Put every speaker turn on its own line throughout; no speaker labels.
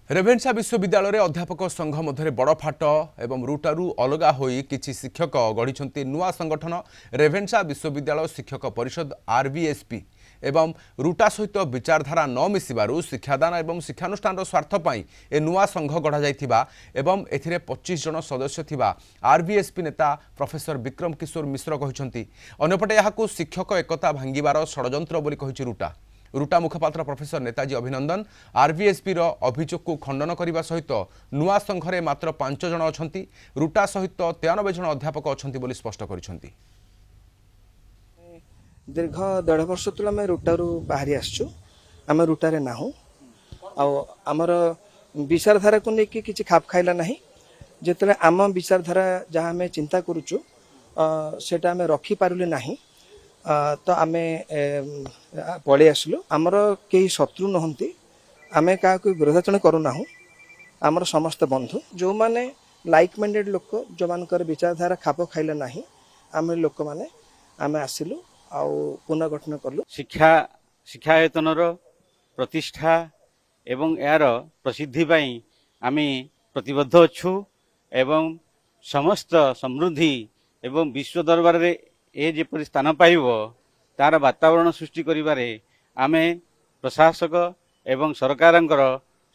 रेभेन्सा विश्वविद्यालय रे अध्यापक संघ मध्य बड़ फाट एवं रुटारू अलगा होई किछि शिक्षक गढ़ी नुआ संगठन रेभेन्सा विश्वविद्यालय शिक्षक परिषद आरवीएसपी एवं रुटा सहित विचारधारा न मिसिबारु शिक्षादान एवं शिक्षानुष्ठान स्वार्थ पाई ए नुआ संघ गढ़ा जाइथिबा एवं एथिरे 25 जन सदस्य थिबा आरवीएसपी नेता प्रोफेसर विक्रम किशोर मिश्र कहिसंती। अन्यपटे याहाकु शिक्षक एकता भांगिबार षडयंत्र बोली कहिछि रुटा। रुटा मुखपात्र प्रोफेसर नेताजी अभिनंदन आरवीएसपी रो अभियोग को खंडन करने सहित नुआ संघरे मात्र 5 जन अछंती रुटा सहित 93 जन अध्यापक अछंती बोली स्पष्ट करिसंती।
दीर्घ 1.5 वर्ष तुला आम रुटारू बाहरी आसचु आम रुटारे नाहु आमर विचारधारा को लेकिन किसी खाप खाइला नहीं जिते आम विचारधारा जहाँ आम चिंता करुचु सेटा आम रखी पारुले नहीं तो आम पलि आसलु आमर कई शत्रु नहंती आम क्या विरोधाचरण करूना आमर समस्त बंधु जो माने लाइक माइंडेड लोक जो मानकर विचारधारा खाप खाइला नहीं आम लोक माने आम आसिलु आउ पुनर्गठन कलु।
शिक्षायतनर प्रतिष्ठा एवं यार प्रसिद्धि पाई आम प्रतिबद्ध अच्छु एवं समस्त समृद्धि एवं विश्व दरबार रे ए जेपरि स्थान पाइब तार वातावरण सृष्टि करिबारे आमे प्रशासक एवं सरकारंकर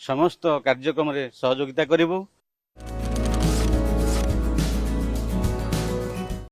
समस्त कार्यक्रम रे सहयोगिता करिबु।